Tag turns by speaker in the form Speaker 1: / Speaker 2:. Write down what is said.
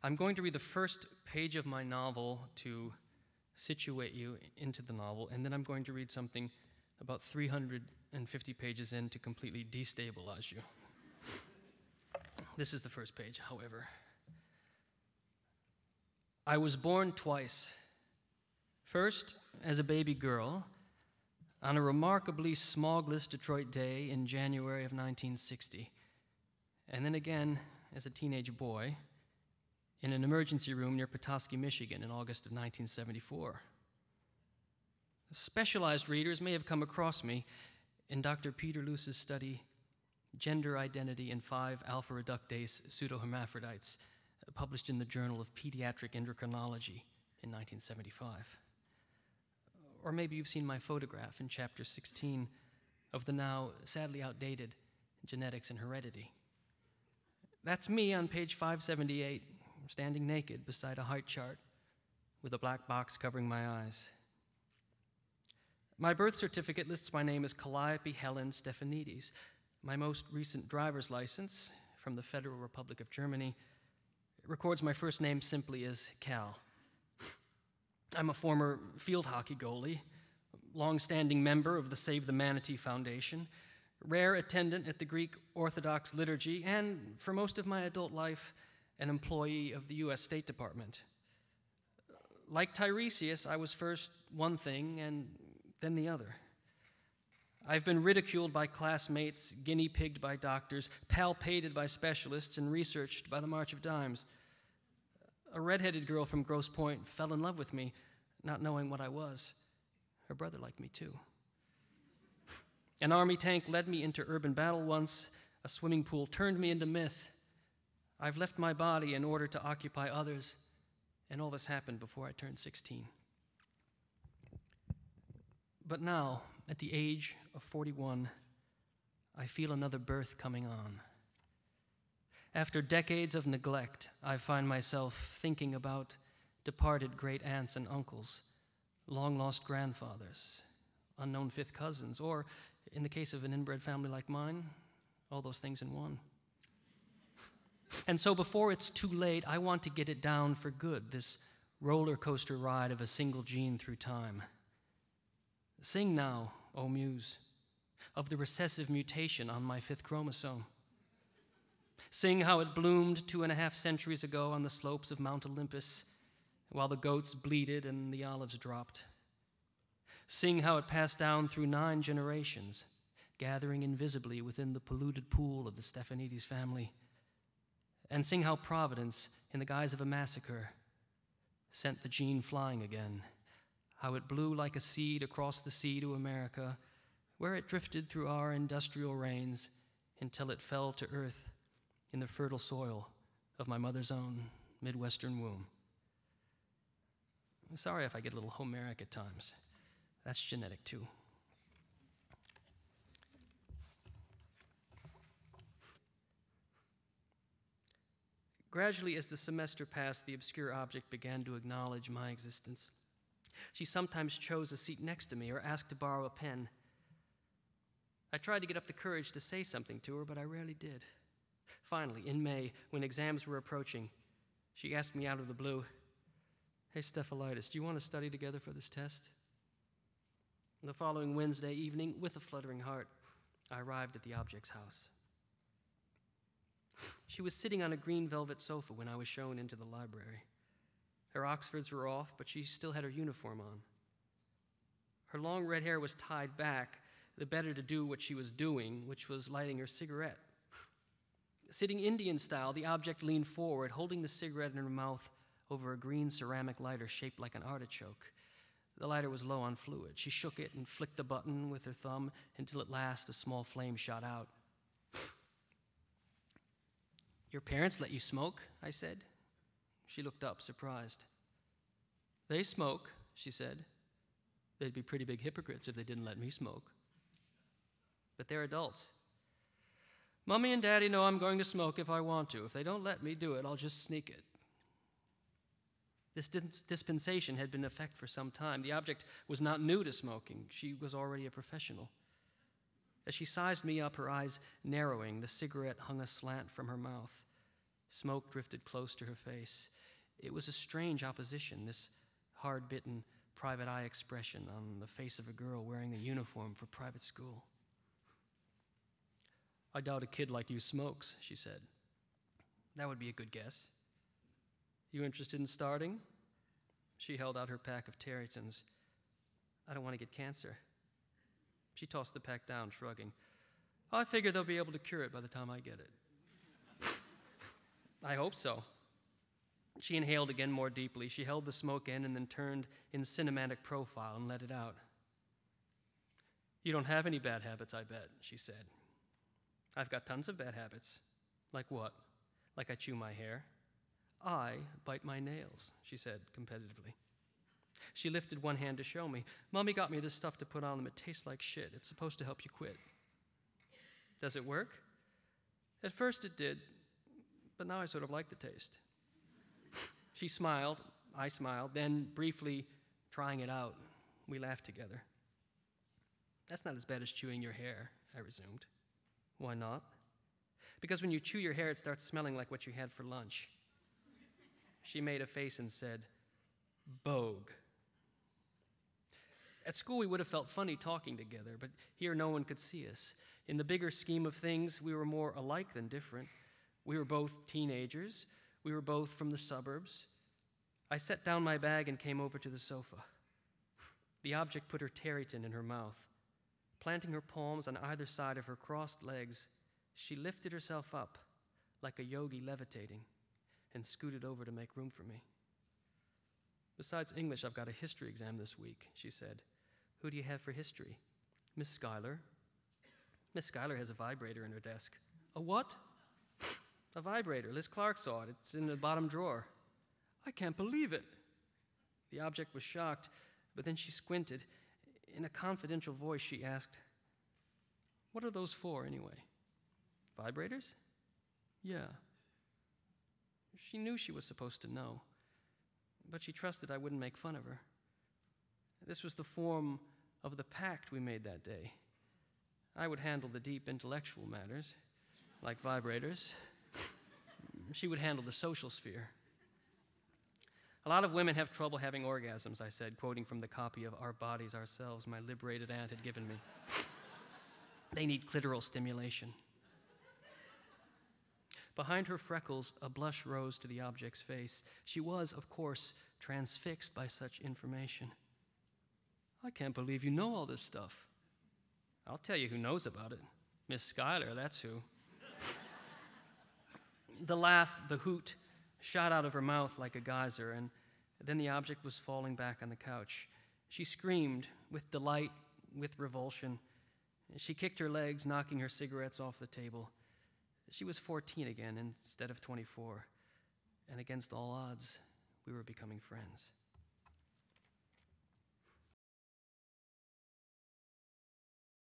Speaker 1: I'm going to read the first page of my novel to situate you into the novel, and then I'm going to read something about 350 pages in to completely destabilize you. This is the first page, however. I was born twice. First, as a baby girl, on a remarkably smogless Detroit day in January of 1960, and then again as a teenage boy in an emergency room near Petoskey, Michigan in August of 1974. Specialized readers may have come across me in Dr. Peter Luce's study, Gender Identity in 5 Alpha Reductase Pseudohermaphrodites, published in the Journal of Pediatric Endocrinology in 1975. Or maybe you've seen my photograph in chapter 16 of the now sadly outdated Genetics and Heredity. That's me on page 578, standing naked beside a height chart with a black box covering my eyes. My birth certificate lists my name as Calliope Helen Stephanides. My most recent driver's license from the Federal Republic of Germany records my first name simply as Cal. I'm a former field hockey goalie, long-standing member of the Save the Manatee Foundation, rare attendant at the Greek Orthodox liturgy, and for most of my adult life, an employee of the U.S. State Department. Like Tiresias, I was first one thing and then the other. I've been ridiculed by classmates, guinea-pigged by doctors, palpated by specialists, and researched by the March of Dimes. A redheaded girl from Grosse Pointe fell in love with me, not knowing what I was. Her brother liked me too. An army tank led me into urban battle once. A swimming pool turned me into myth. I've left my body in order to occupy others, and all this happened before I turned 16. But now, at the age of 41, I feel another birth coming on. After decades of neglect, I find myself thinking about departed great-aunts and uncles, long-lost grandfathers, unknown fifth cousins, or, in the case of an inbred family like mine, all those things in one. And so before it's too late, I want to get it down for good, this roller coaster ride of a single gene through time. Sing now, O Muse, of the recessive mutation on my 5th chromosome. Sing how it bloomed 2.5 centuries ago on the slopes of Mount Olympus, while the goats bleated and the olives dropped. Sing how it passed down through 9 generations, gathering invisibly within the polluted pool of the Stephanides family. And sing how Providence, in the guise of a massacre, sent the gene flying again, how it blew like a seed across the sea to America, where it drifted through our industrial rains until it fell to earth in the fertile soil of my mother's own Midwestern womb. I'm sorry if I get a little Homeric at times. That's genetic too. Gradually, as the semester passed, the obscure object began to acknowledge my existence. She sometimes chose a seat next to me or asked to borrow a pen. I tried to get up the courage to say something to her, but I rarely did. Finally, in May, when exams were approaching, she asked me out of the blue, "Hey, Stephanides, do you want to study together for this test?" The following Wednesday evening, with a fluttering heart, I arrived at the object's house. She was sitting on a green velvet sofa when I was shown into the library. Her Oxfords were off, but she still had her uniform on. Her long red hair was tied back, the better to do what she was doing, which was lighting her cigarette. Sitting Indian style, the object leaned forward, holding the cigarette in her mouth over a green ceramic lighter shaped like an artichoke. The lighter was low on fluid. She shook it and flicked the button with her thumb until at last a small flame shot out. "Your parents let you smoke?" I said. She looked up, surprised. "They smoke," she said. "They'd be pretty big hypocrites if they didn't let me smoke. But they're adults. Mommy and Daddy know I'm going to smoke if I want to. If they don't let me do it, I'll just sneak it." This dispensation had been in effect for some time. The object was not new to smoking. She was already a professional. As she sized me up, her eyes narrowing, the cigarette hung aslant from her mouth. Smoke drifted close to her face. It was a strange opposition, this hard-bitten, private eye expression on the face of a girl wearing a uniform for private school. "I doubt a kid like you smokes," she said. "That would be a good guess." "You interested in starting?" She held out her pack of Terrytons. "I don't want to get cancer." She tossed the pack down, shrugging. "I figure they'll be able to cure it by the time I get it." "I hope so." She inhaled again more deeply. She held the smoke in and then turned in cinematic profile and let it out. "You don't have any bad habits, I bet," she said. "I've got tons of bad habits." "Like what?" "Like I chew my hair." "I bite my nails," she said competitively. She lifted one hand to show me. "Mommy got me this stuff to put on them. It tastes like shit. It's supposed to help you quit." "Does it work?" "At first it did, but now I sort of like the taste." She smiled, I smiled, then briefly trying it out, we laughed together. "That's not as bad as chewing your hair," I resumed. "Why not?" "Because when you chew your hair, it starts smelling like what you had for lunch." She made a face and said, "Bogue." At school, we would have felt funny talking together, but here no one could see us. In the bigger scheme of things, we were more alike than different. We were both teenagers. We were both from the suburbs. I set down my bag and came over to the sofa. The object put her Terryton in her mouth. Planting her palms on either side of her crossed legs, she lifted herself up like a yogi levitating and scooted over to make room for me. "Besides English, I've got a history exam this week," she said. "Who do you have for history?" "Miss Schuyler." "Miss Schuyler has a vibrator in her desk." "A what?" "A vibrator. Liz Clark saw it. It's in the bottom drawer." "I can't believe it." The object was shocked, but then she squinted. In a confidential voice, she asked, "What are those for, anyway?" "Vibrators?" "Yeah." She knew she was supposed to know, but she trusted I wouldn't make fun of her. This was the form of the pact we made that day. I would handle the deep intellectual matters, like vibrators. She would handle the social sphere. "A lot of women have trouble having orgasms," I said, quoting from the copy of Our Bodies, Ourselves my liberated aunt had given me. "They need clitoral stimulation." Behind her freckles, a blush rose to the object's face. She was, of course, transfixed by such information. "I can't believe you know all this stuff." "I'll tell you who knows about it. Miss Schuyler, that's who." The laugh, the hoot, shot out of her mouth like a geyser, and then the object was falling back on the couch. She screamed with delight, with revulsion. She kicked her legs, knocking her cigarettes off the table. She was 14 again instead of 24, and against all odds, we were becoming friends.